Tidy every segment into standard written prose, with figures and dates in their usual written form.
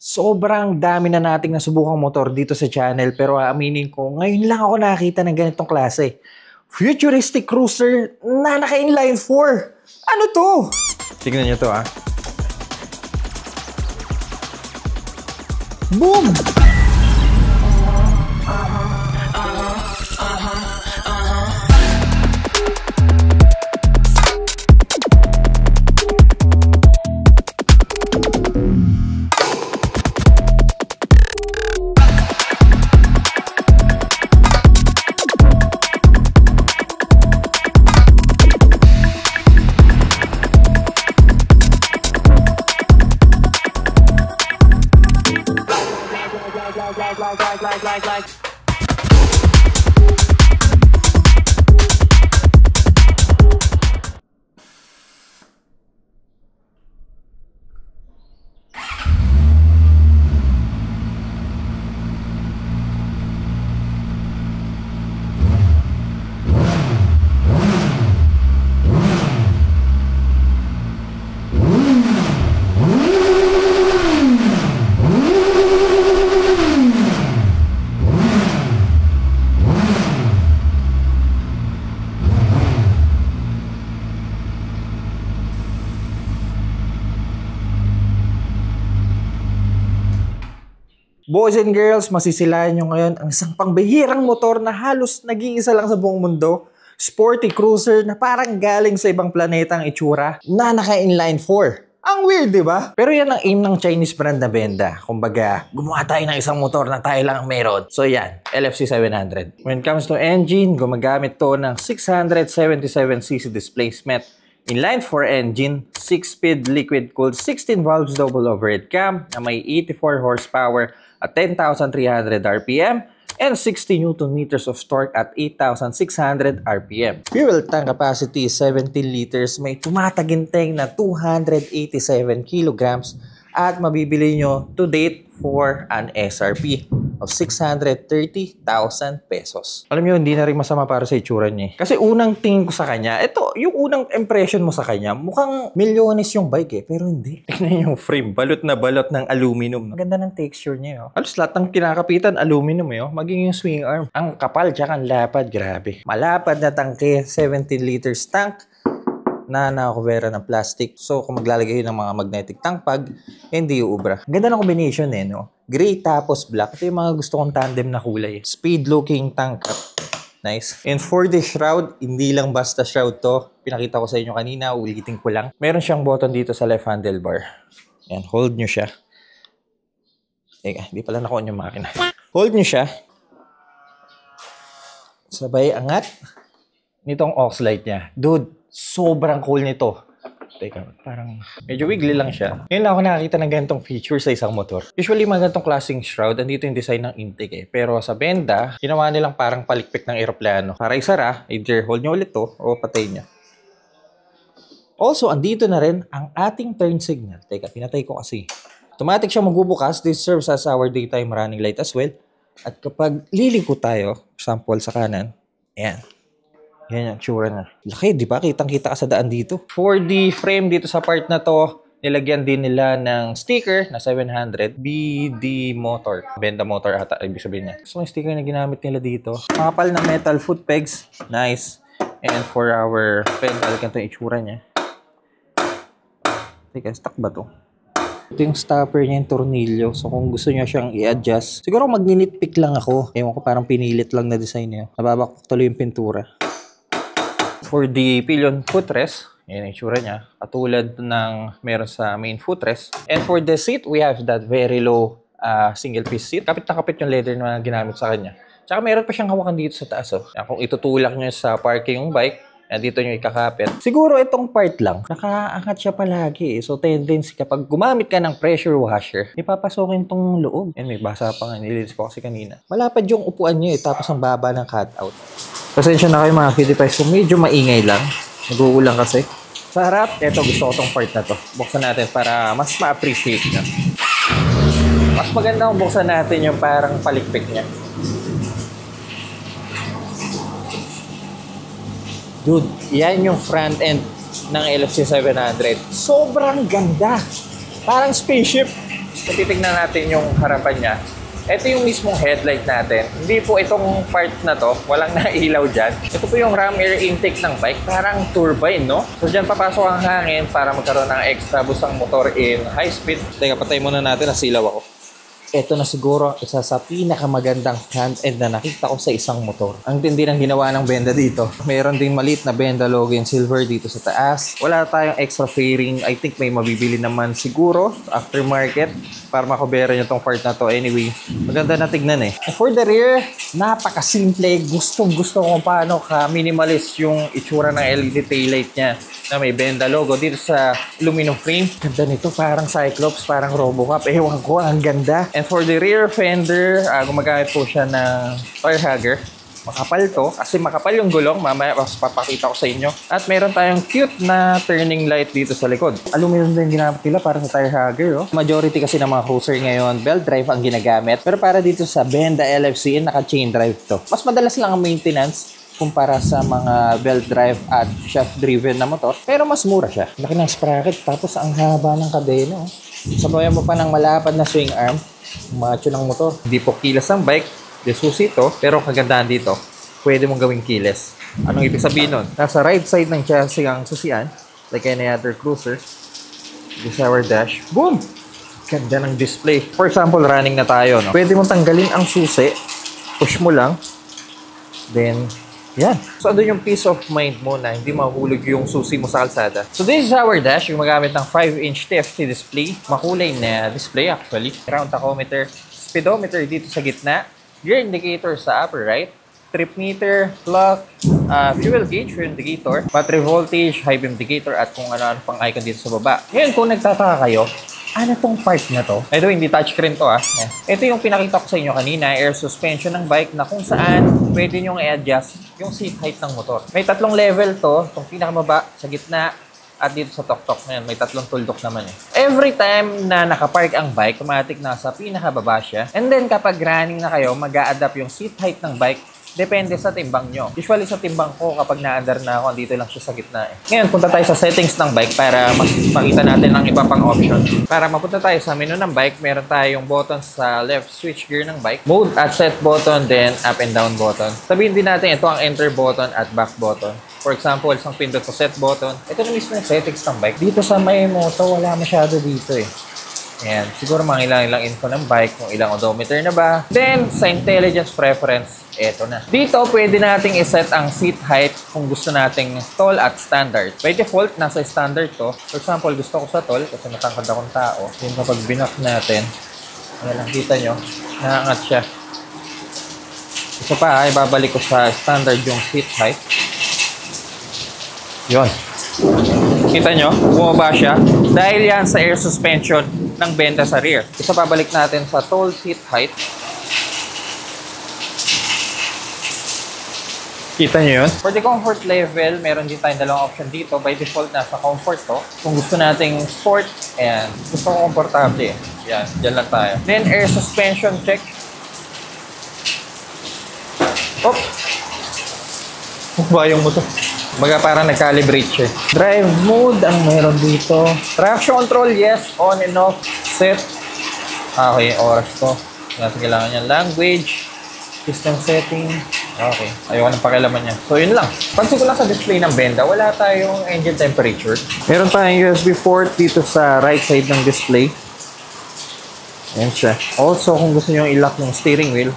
Sobrang dami na nating nasubukang motor dito sa channel pero aaminin ko, ngayon lang ako nakakita ng ganitong klase. Futuristic cruiser na naka-inline 4. Ano to? Tignan nyo to Boom! Like. Boys and girls, masisilayan nyo ngayon ang isang pangbihirang motor na halos nag-iisa lang sa buong mundo. Sporty cruiser na parang galing sa ibang planeta ang itsura na naka-inline 4. Ang weird, di ba? Pero yan ang aim ng Chinese brand na benda. Kumbaga, gumawa tayo ng isang motor na tayo lang ang meron. So yan, LFC 700. When it comes to engine, gumagamit to ng 677cc displacement. Inline 4 engine, 6-speed liquid-cooled 16 valves double overhead cam na may 84 horsepower at 10,300 RPM and 60 Nm of torque at 8,600 RPM. Fuel tank capacity is 17 liters, may tumataginting na 287 kilograms at mabibili nyo to date for an SRP of 630,000 pesos. Alam nyo, hindi na rin masama para sa itsura niya. Kasi unang tingin ko sa kanya, ito, yung unang impression mo sa kanya, mukhang milyones yung bike pero hindi. Tingnan yung frame, balot na balot ng aluminum. Ang ganda ng texture niya. Halos lahat ng kinakapitan, aluminum maging yung swing arm. Ang kapal, tsaka ang lapad, grabe. Malapad na tangke, 17 liters tank na nakakuvera ng plastic. So, kung maglalagay ng mga magnetic tank pag, hindi uubra. Ganda ng combination no? Gray tapos black. Ito yung mga gusto kong tandem na kulay. Speed looking tank cap. Nice. And for the shroud, hindi lang basta shroud to. Pinakita ko sa inyo kanina, ulitin ko lang. Meron siyang button dito sa left handlebar. Yan, hold nyo siya. Teka, hindi pala nakuha yung makina. Hold nyo siya. Sabay angat. Nitong aux light niya. Dude, sobrang cool nito. Teka, parang medyo wiggly lang siya. Ngayon lang ako nakakita ng ganitong feature sa isang motor. Usually, mga ganitong klaseng shroud, andito yung design ng intake Pero sa benda, ginawa nilang parang palikpik ng eroplano. Para isara, either hold nyo ulit to o patay niya. Also, andito na rin ang ating turn signal. Teka, pinatay ko kasi. Automatic siya magbubukas. This serves as our daytime running light as well. At kapag liliko tayo, example sa kanan, ayan. Yan yung tsura na. Laki, di ba? Kitang-kita ka sa daan dito. For the frame dito sa part na to, nilagyan din nila ng sticker na 700 BD motor. Benda motor ata, ibig sabihin niya. So, yung sticker na ginamit nila dito. Makapal na metal foot pegs. Nice. And for our pedal, ganito yung itsura niya. Teka, stuck ba to? Ito yung stopper niya, yung tornilyo. So, kung gusto niya siyang i-adjust, siguro mag-nitpick lang ako. Ewan ko, parang pinilit lang na design niya. Nababakpak tuloy yung pintura. For the pillion footrest, yan yung itsura niya. Katulad ng meron sa main footrest. And for the seat, we have that very low single piece seat. Kapit na kapit yung leather na ginamit sa kanya. Tsaka meron pa siyang hawakan dito sa taas. Kung itutulak nyo sa parking yung bike, dito nyo ikakapit. Siguro itong part lang, nakaangat siya palagi. So tendency kapag gumamit ka ng pressure washer, ipapasokin tong loob. And may basa pa nga, nililis ko kasi kanina. Malapad yung upuan nyo tapos ang baba ng cutout. Pasensya na kayo mga cutie pies kung medyo maingay lang. Nag-uulang kasi. Sa harap, eto gusto ko tong part na to. Buksan natin para mas ma-appreciate nyo. Mas maganda kung buksan natin yung parang palikpik niya. Dude, yan yung front end ng LFC 700. Sobrang ganda. Parang spaceship. Kung titignan natin yung harapan niya, ito yung mismong headlight natin. Hindi po itong part na to, walang nailaw dyan. Ito po yung ram air intake ng bike, parang turbine, no? So dyan papasok ang hangin para magkaroon ng extra boost ang motor in high speed. Teka, patay muna natin, nasilaw ako. Ito na siguro isa sa pinakamagandang front end na nakita ko sa isang motor. Ang tindi ng ginawa ng benda dito. Meron din maliit na benda logo in silver dito sa taas. Wala tayong extra fairing. I think may mabibili naman siguro aftermarket para makobera nyo tong part na to. Anyway, maganda na tignan eh. For the rear, napakasimple. Gustong-gusto kung paano ka-minimalist yung itsura ng LED taillight niya na may benda logo dito sa aluminum frame. Ganda nito, parang Cyclops, parang Robocop. Ewan ko, ang ganda. And for the rear fender, gumagamit po siya ng tire hugger. Makapal to, kasi makapal yung gulong. Mamaya papakita ko sa inyo. At meron tayong cute na turning light dito sa likod. Aluminum din ginamit nila para sa tire hugger. Oh. Majority kasi ng mga cruiser ngayon, belt drive ang ginagamit. Pero para dito sa Benda LFC, naka-chain drive to. Mas madalas lang ang maintenance kumpara sa mga belt drive at shaft-driven na motor. Pero mas mura siya. Laki ng sprocket, tapos ang haba ng kadena. Oh. Sabayan mo pa ng malapad na swing arm. Macho ng motor. Hindi po kilas ang bike. Desusi ito. Pero kagandahan dito, pwede mong gawing kiles. Anong ibig sabihin nun? Nasa right side ng chassis ang susian. Like any other cruiser. This is our dash. Boom! Ganda ng display. For example, running na tayo. No? Pwede mong tanggalin ang susi. Push mo lang. Then, yan. So, andun yung peace of mind mo na hindi mahulog yung susi mo sa kalsada. So, this is our dash. Yung magamit ng 5-inch TFT display. Makulay na display actually. Ground tachometer. Speedometer dito sa gitna. Gear indicator sa upper right. Trip meter, clock, fuel gauge, fuel indicator, battery voltage, high beam indicator, at kung ano-ano pang icon dito sa baba. Ngayon, kung nagtataka kayo, ano tong part na to? Ito, hindi touchscreen to ah. Ito yung pinakita ko sa inyo kanina, air suspension ng bike na kung saan pwede nyong i-adjust yung seat height ng motor. May 3 level to, itong pinakamaba, sa gitna, at dito sa tok-tok na yan. May 3 tuldok naman eh. Every time na nakapark ang bike, automatic nasa pinakababa siya. And then kapag running na kayo, mag-a-adapt yung seat height ng bike. Depende sa timbang nyo. Usually sa timbang ko, kapag na-under na ako, dito lang siya sa gitna eh. Ngayon, punta tayo sa settings ng bike para mas makita natin ang iba pang option. Para mapunta tayo sa menu ng bike, meron tayong button sa left switch gear ng bike. Mode at set button, then up and down button. Sabihin din natin, ito ang enter button at back button. For example, isang pindot sa set button. Ito na mismo yung settings ng bike. Dito sa may moto, wala masyado dito eh. Ayan, siguro mga ilang info ng bike, kung ilang odometer na ba. Then, sa intelligence preference, eto na. Dito, pwede nating iset ang seat height kung gusto nating tall at standard. By default, nasa standard to. For example, gusto ko sa tall kasi matangkad akong tao. Then, kapag binak natin, ayan, nakita nyo, naangat siya. Isa pa, ibabalik ko sa standard yung seat height. Yun. Kita nyo, bumaba siya. Dahil yan sa air suspension ng benda sa rear. Isa pabalik natin sa tall seat height. Kita nyo yun? For the comfort level, meron din tayong dalawang option dito. By default, nasa comfort to. Kung gusto nating sport, ayan. Gusto ko komportable eh. Yan, dyan lang tayo. Then, air suspension check. Oh! Ba yung motor? Baga parang nag-calibrate siya. Drive mode ang meron dito. Traction control, yes. On and off. Set. Okay, oras ko. Natin kailangan niya. Language. System setting. Okay. Ayoko nang pakialaman niya. So, yun lang. Pansin ko lang sa display ng Benda, wala tayong engine temperature. Meron tayong USB port dito sa right side ng display. Ayan siya. Also, kung gusto nyo i-lock ng steering wheel,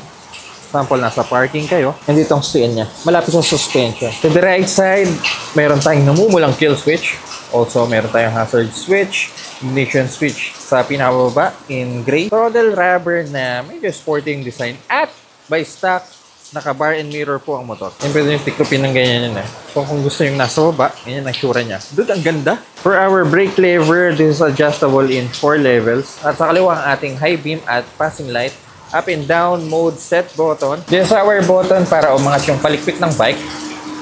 example, nasa parking kayo, nandito ang stand niya. Malapit sa suspension. To the right side, meron tayong namumulang kill switch. Also, meron tayong hazard switch, ignition switch sa pinakababa in gray. Throttle rubber na medyo sporting design. At by stock, naka-bar and mirror po ang motor. Yan pwede yung tiklopin ng ganyan yun eh. So, kung gusto yung nasa baba, ganyan ang sura niya. Dude, ang ganda. For our brake lever, this is adjustable in 4 levels. At sa kaliwa ang ating high beam at passing light. Up and down mode set button. This is our button para umangat yung palikpik ng bike.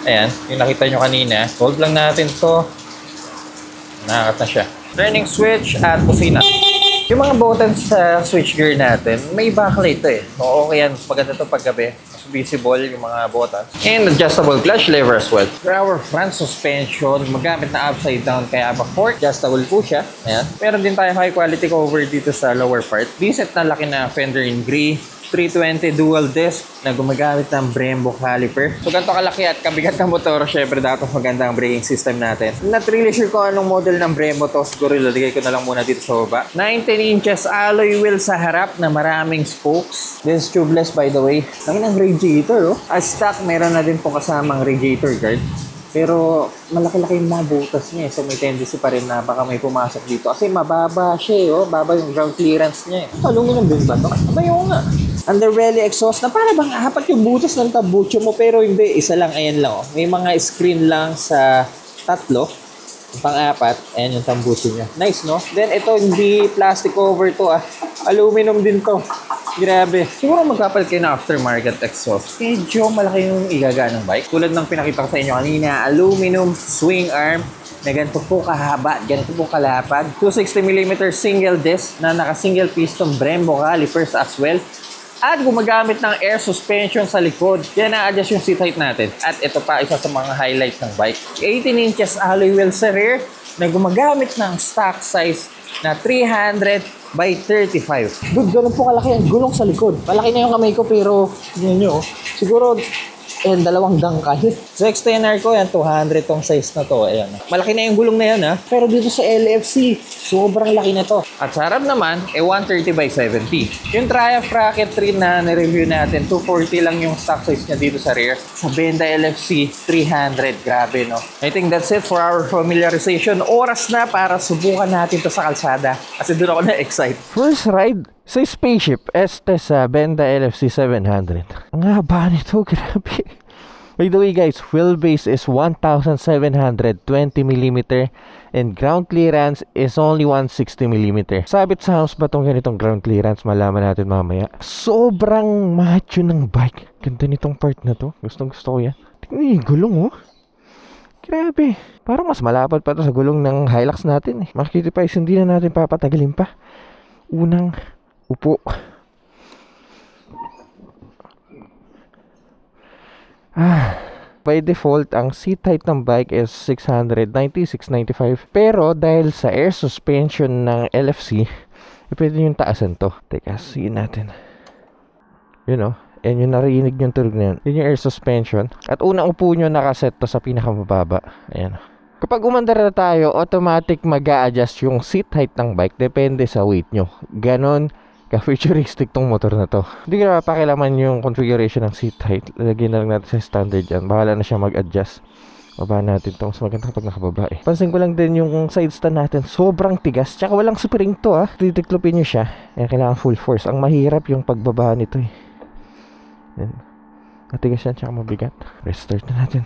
Ayan, yung nakita nyo kanina. Hold lang natin to. Nakakat na siya. Turning switch at busina. Yung mga buttons sa switch gear natin, may backlight to eh. So, okay yan. Mas maganda to paggabi. visible yung mga buttons. And adjustable clutch lever as well. For our front suspension, magamit na upside down kaya fork. Adjustable po siya. Ayan. Meron din tayo high quality cover dito sa lower part. Decent na laki na fender in gray. 320 dual disc na gumagamit ng Brembo caliper. So ganito kalaki at kabigat ng motor, syempre dapat maganda ang braking system natin. Not really sure kung anong model ng Brembo to. Siguro ilalagay ko na lang muna dito sa baba. 19 inches alloy wheel sa harap na maraming spokes. This is tubeless by the way. Laki ng radiator oh. As stock, meron na din po kasamang radiator guard. Pero malaki-laki yung mga butas niya eh. So may tendency pa rin na baka may pumasok dito. Kasi mababa siya eh. Oh. Baba yung ground clearance niya eh. Aluminum din ba ito? Abayo nga. Underbelly exhaust na para bang apat yung butas ng tabucho mo. Pero hindi. Isa lang. Ayan lang oh. May mga screen lang sa tatlo. Pang-apat. Ayan yung tambucho niya. Nice no? Then ito hindi plastic cover to ah. Aluminum din to. Grabe. Siguro magkapalit kayo ng aftermarket exhaust. Medyo malaki yung igaga ng bike. Tulad ng pinakita ko sa inyo kanina, aluminum swing arm na ganito po kahaba, ganito po kalapad. 260mm single disc na naka-single piston Brembo calipers as well. At gumagamit ng air suspension sa likod. Yan na-adjust yung seat height natin. At ito pa, isa sa mga highlight ng bike. 18 inches alloy wheel sa rear na gumagamit ng stock size na 300 by 35. Dude, ganun po kalaki ang gulong sa likod. Malaki na yung kamay ko pero yun nyo, siguro dalawang dangkal. Sa extender ko yan, 200 tong size na to. Ayan. Malaki na yung gulong na yan ha. Pero dito sa LFC, sobrang laki na to. At sa harap naman, 130 by 70. Yung Triumph Rocket 3 na na-review natin, 240 lang yung stock size niya dito sa rear. Sa Benda LFC, 300. Grabe no. I think that's it for our familiarization. Oras na para subukan natin to sa kalsada. Kasi doon ako na-excite. First ride sa Spaceship Este sa Benda LFC 700. Ang haba nito, grabe. By the way guys, wheelbase is 1,720mm and ground clearance is only 160mm. Sabit sa house ba itong ganitong ground clearance? Malaman natin mamaya. Sobrang macho ng bike. Ganda nitong part na to. Gustong gusto ko yan. Tingnan yung gulong oh. Grabe. Parang mas malapad pa to sa gulong ng Hilux natin eh. Makikita pa hindi na natin papatagalin pa. Unang upo. By default, ang seat height ng bike is 690, 695. Pero dahil sa air suspension ng LFC, pwede yung taasan to. Teka, siin natin. Yun o. Yan yung narinig yung tunog na yun. Yun yung air suspension. At unang upo nyo nakaset to sa pinakamababa. Ayan. Kapag umandar na tayo, automatic mag-a-adjust yung seat height ng bike. Depende sa weight nyo. Ganon ka-futuristic tong motor na to. Hindi ko na pakilaman yung configuration ng seat height. Lagyan na lang natin sa standard yan. Bahala na siya mag-adjust. Baba natin to. Mas maganda kapag nakababa eh. Pansin ko lang din yung side stand natin. Sobrang tigas. Tsaka walang spring to ah. Titiklopin nyo siya. Kailangan full force. Ang mahirap yung pagbaba nito eh. Yan. Matigas yan. Tsaka mabigat. Restart na natin.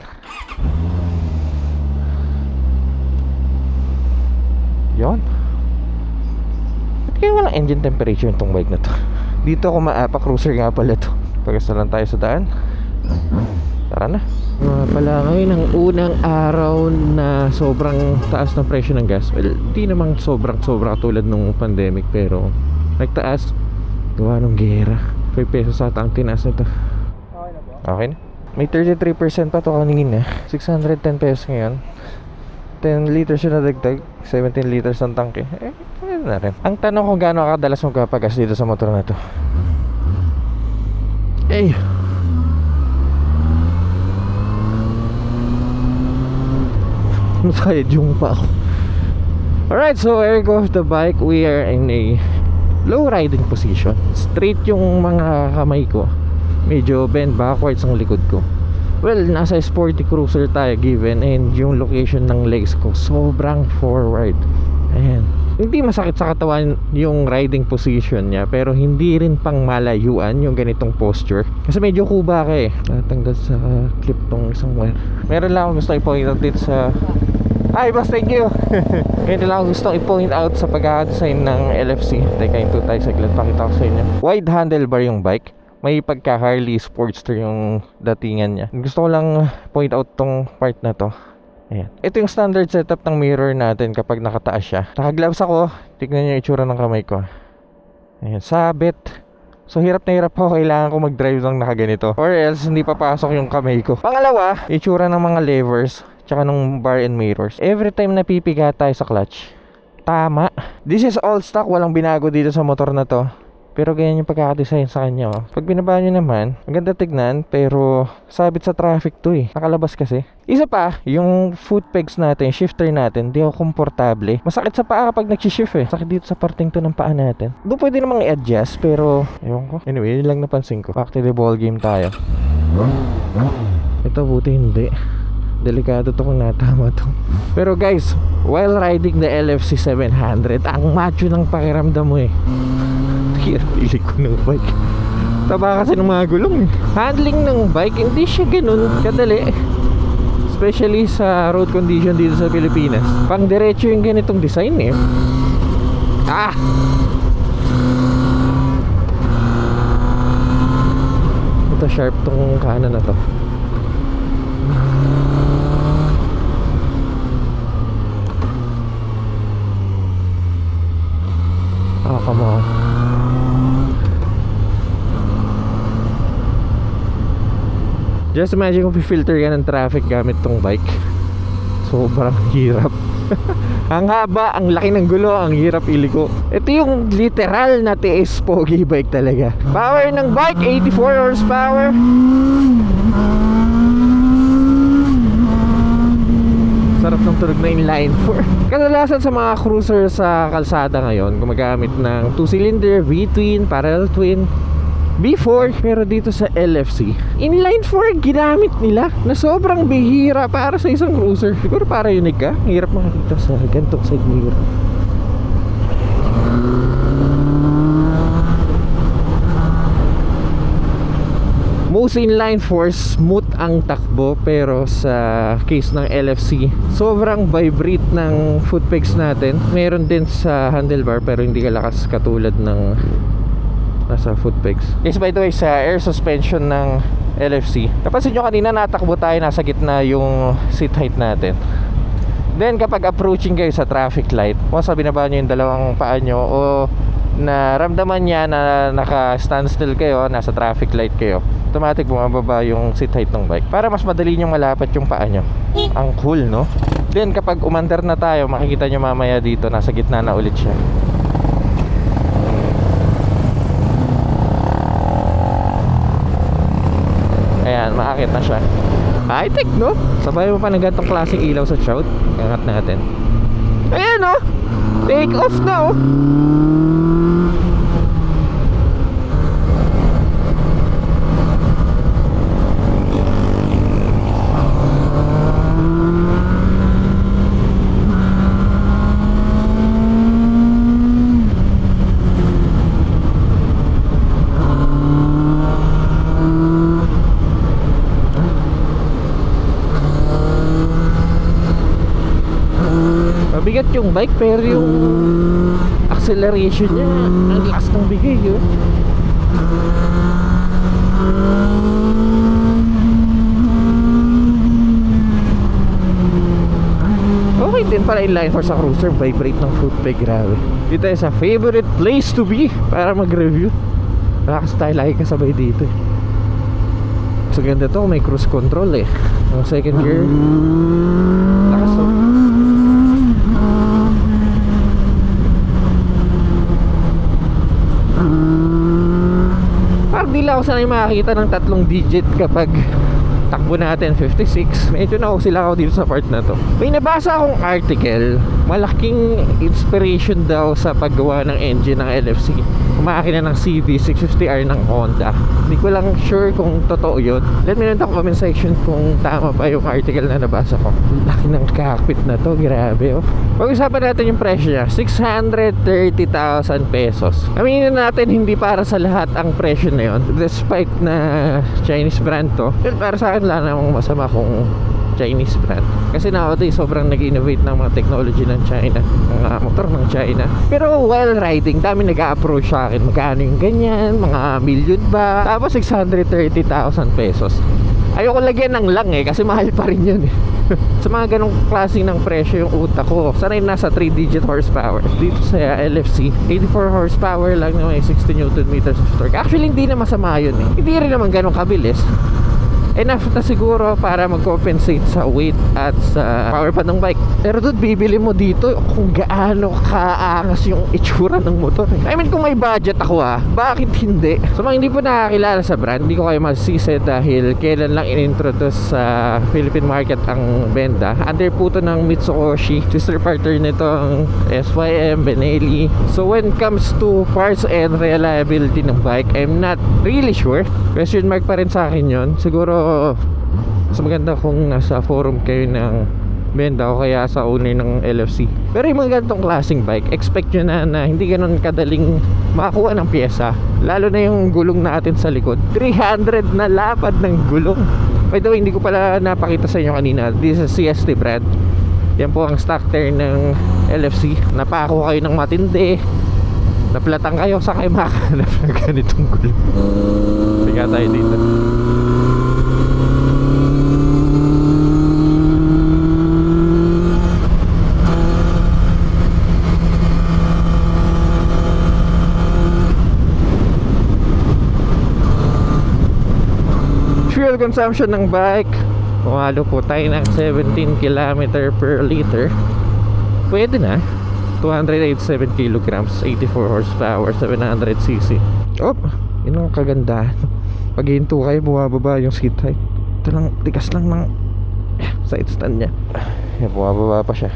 Yon. Kaya walang engine temperature itong bike na to. Dito ako cruiser nga pala to. Pagkasta lang tayo sa daan. Tara na. Pala ngayon ang unang araw na sobrang taas ng presyo ng gas. Well, di namang sobrang katulad nung pandemic. Pero nagtaas. Gawa ng gera. 5 pesos ata ang tinaas nito. Okay na. May 33% pa to kanina. 610 pesos ngayon. 10 liters yung nadagdag. 17 liters ang tangke. Na rin. Ang tanong kung gaano kadalas magpapagas dito sa motor na to. Okay. Masayad yung pa ako. Alright, so here goes the bike. We are in a low riding position. Straight yung mga kamay ko. Medyo bend backwards ang likod ko. Well, nasa sporty cruiser tayo given. And yung location ng legs ko sobrang forward. Ayan. Hindi masakit sa katawan yung riding position niya, pero hindi rin pang malayuan yung ganitong posture. Kasi medyo kuba ka eh. Tatanggal sa clip tong isang wire. Meron lang akong gusto i-point out dito sa... Ay, boss, thank you! Meron lang akong gusto i-point out sa pagkakadesign ng LFC. Teka, ito tayo saglit. Pakita ko sa inyo. Wide handlebar yung bike. May pagka Harley Sportster yung datingan niya. Gusto ko lang point out tong part na to. Ayan. Ito yung standard setup ng mirror natin kapag nakataas siya. Nakagloves ako. Tignan nyo yung itsura ng kamay ko. Ayan. Sabit. So hirap na hirap ako, kailangan ko mag-drive ng nakaganito, or else hindi papasok yung kamay ko. Pangalawa, itsura ng mga levers tsaka ng bar and mirrors. Every time na pipiga tayo sa clutch, tama. This is all stock, walang binago dito sa motor na to. Pero ganyan yung pagkakadesign sa kanya, oh. Pag binaba nyo naman, ang ganda tignan, pero sabit sa traffic to eh. Nakalabas kasi. Isa pa, yung foot pegs natin, shifter natin, di ako komportable. Masakit sa paa kapag nag-shift eh. Sakit dito sa parting to ng paa natin. Doon pwede namang i-adjust, pero ewan ko. Anyway, yun lang napansin ko. Back to the ball game tayo. Ito buti hindi. Delikado to kung natama to. Pero guys, while riding the LFC 700, ang macho ng pakiramdam mo eh. Hirap pili ko ng bike. Taba kasi ng mga gulong eh. Handling ng bike, hindi siya ganun kadali. Especially sa road condition dito sa Pilipinas. Pang diretso yung ganitong design eh. Ito sharp tong kanan na to. Come on. Just imagine kung filter ka ng traffic gamit tong bike. Sobrang hirap. Ang haba, ang laki ng gulo, ang hirap iliko. Ito yung literal na TS Pogi bike talaga. Power ng bike, 84 horsepower. Sarap ng tunog na inline 4. Kadalasan sa mga cruiser sa kalsada ngayon, gumagamit ng 2-cylinder, V-twin, parallel twin, B4. Pero dito sa LFC, inline 4 ginamit nila na sobrang bihira para sa isang cruiser. Siguro para unique ka. Hirap makakita sa gantong side mirror. Most inline 4 smooth ang takbo, pero sa case ng LFC, sobrang vibrate ng foot pegs natin. Meron din sa handlebar pero hindi kalakas katulad ng nasa foot pegs. Yes, by the way, sa air suspension ng LFC, napansin nyo kanina natakbo tayo, nasa gitna yung seat height natin. Then kapag approaching kayo sa traffic light, once binaba nyo yung dalawang paa nyo o naramdaman niya na naka-standstill kayo, nasa traffic light kayo, automatic bumababa yung seat height ng bike para mas madali nyo malapat yung paa nyo. Ang cool, no? Then kapag umandar na tayo, makikita nyo mamaya dito, nasa gitna na ulit siya. Ayan, maakit na siya. High-tech, no? Sabay mo pa ng gantong klaseng ilaw sa shroud. Angat natin. Ayan, no? Take off na, oh. Mabigat yung bike pero yung acceleration niya ang lakas ng bigay yun. Okay din pala inline 4 sa cruiser, vibrate ng foot peg, grabe. Dito tayo sa favorite place to be para mag-review. Wala kasi tayo lagi kasabay dito eh. So ganda to, may cruise control eh. Ang second gear, lakas to. Parang di lang ako sanay makakita ng 3 digit kapag takbo natin 56. Medyo na ako sila dito sa part na to. May nabasa akong article, malaking inspiration daw sa paggawa ng engine ng LFC makina ng CB650R ng Honda. Hindi ko lang sure kung totoo yun. Let me know sa comment section kung tama pa yung article na nabasa ko. Laki ng cockpit na to, grabe oh. Pag-usapan natin yung presyo niya, 630,000 pesos. Aminin natin hindi para sa lahat ang presyo na yun. Despite na Chinese brand to, para sa akin wala namang masama kung Chinese brand. Kasi nowadays sobrang nag-innovate ng mga technology ng China, mga motor ng China. Pero while riding, dami nag-a-approach sa akin, magkano yung ganyan, mga million ba? Tapos 630,000 pesos. Ayoko lagyan ng lang eh, kasi mahal pa rin yun eh. Sa mga ganong klaseng ng presyo yung utak ko, sanay nasa 3-digit horsepower. Dito sa LFC 84 horsepower lang na may 60 Newton meters of torque. Actually hindi na masama yun eh. Hindi rin naman ganong kabilis. Enough na siguro para mag-compensate sa weight at sa power pa ng bike. Pero dude, bibili mo dito kung gaano kaangas yung itsura ng motor eh. I mean, kung may budget ako bakit hindi? So mga hindi po nakakilala sa brand, hindi ko kayo masisi dahil kailan lang in-introduce sa Philippine market ang Benda. Under po to ng Mitsukoshi, sister partner nito ang SYM, Benelli. So when it comes to parts and reliability ng bike, I'm not really sure. Question mark pa rin sa akin yun. Siguro mas maganda kung nasa forum kayo ng Benda o kaya sa owner ng LFC. Pero yung mga ganitong klaseng bike, expect nyo na hindi ganun kadaling makakuha ng pyesa. Lalo na yung gulong natin sa likod, 300 na lapad ng gulong. By the way, hindi ko pala napakita sa inyo kanina, this is CST brand. Yan po ang stock tire ng LFC. Napako kayo ng matindi, naplatang kayo, sa kayo makahanap ng ganitong gulong. Tiga tayo dito. Fuel consumption ng bike, pumalo po tayo ng 17 km per liter. Pwede na. 287 kilograms, 84 horsepower, 700cc. Oh, yun ang kagandahan. Pag hinto kayo, bumababa yung seat height. Ito lang, tigas lang ng side stand nya. Bumababa pa siya.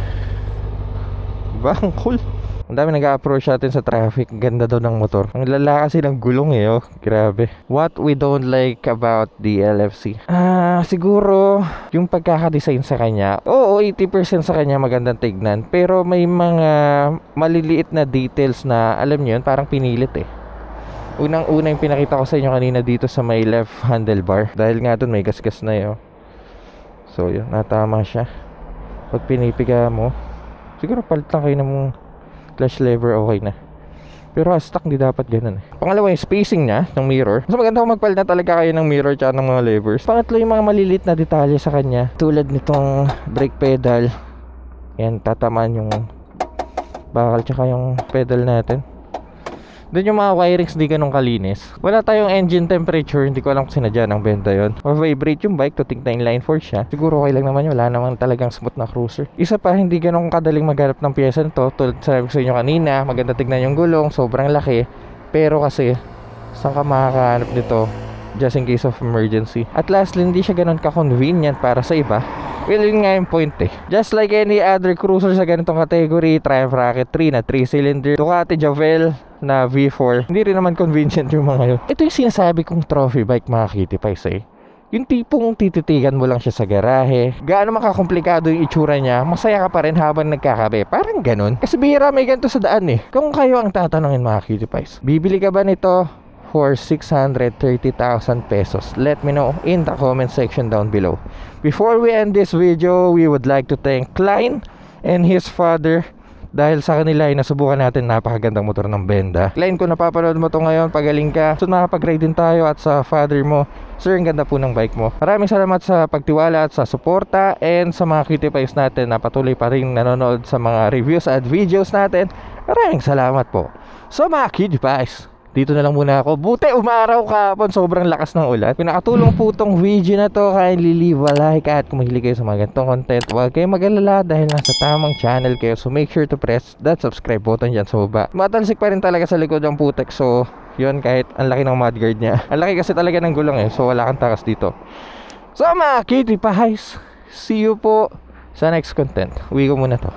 Diba? Ang cool. Ang dami nag-approach natin sa traffic. Ganda daw ng motor. Ang lala kasi ng gulong eh, oh. Grabe. What we don't like about the LFC? Siguro yung pagkakadesign sa kanya. Oo, 80% sa kanya magandang tignan. Pero may mga maliliit na details na, alam nyo yun, parang pinilit eh. Unang-una yung pinakita ko sa inyo kanina dito sa may left handlebar. Dahil nga dun may gasgas na yun. So yun, natama siya. Pag pinipiga mo, siguro palit lang kayo ng clutch lever, okay na. Pero stock hindi dapat ganun eh. Pangalawa yung spacing niya ng mirror. Mas maganda kung magpalit na talaga kayo ng mirror tsaka ng mga levers. Pangatlo yung mga malilit na detalye sa kanya, tulad nitong brake pedal. Yan, tatamaan yung bakal tsaka yung pedal natin. Doon yung mga wirings di ganun kalinis. Wala tayong engine temperature. Hindi ko alam kung sinadya ng Benda yun. Or vibrate yung bike to think na inline force siya. Siguro okay lang naman yun. Wala naman talagang smooth na cruiser. Isa pa, hindi ganun kadaling maghanap ng pyesa nito. Tulad sabi ko sa inyo kanina, maganda tignan yung gulong, sobrang laki. Pero kasi, saan ka makakahanap nito? Just in case of emergency. At lastly, hindi siya ganun ka-convenient para sa iba. Well, yun nga yung point eh. Just like any other cruiser sa ganitong category, Triumph Rocket 3 na 3-cylinder, Ducati Javel na V4, hindi rin naman convenient yung mga yun. Ito yung sinasabi kong trophy bike, mga kitty pies eh. Yung tipong tititigan mo lang siya sa garahe, gaano makakomplikado yung itsura niya, masaya ka pa rin habang nagkakabe. Parang ganun. Kasi bihira may ganito sa daan eh. Kung kayo ang tatanungin, mga kitty pies, bibili ka ba nito for 630,000 pesos? Let me know in the comment section down below. Before we end this video, we would like to thank Klein and his father. Dahil sa kanila ay nasubukan natin napakagandang motor ng Benda. Klein, kung napapanood mo to ngayon, pagaling ka. So makapag-ride din tayo. At sa father mo, sir, ang ganda po ng bike mo. Maraming salamat sa pagtiwala at sa suporta. And sa mga cutie pies natin na patuloy pa rin nanonood sa mga reviews at videos natin, maraming salamat po. So mga cutie pies, dito na lang muna ako. Buti umaraw kahapon, sobrang lakas ng ulan. Kung nakatulong po tong video na to, kindly leave a like. At kung mahilig kayo sa mga ganitong content, huwag kayong mag-alala dahil nasa tamang channel kayo. So make sure to press that subscribe button dyan sa baba. Matalsik pa rin talaga sa likod ng putek. So yun, kahit ang laki ng mudguard niya. Ang laki kasi talaga ng gulong eh. So wala kang takas dito. So mga cutie pies, see you po sa next content. Uwi ko muna to.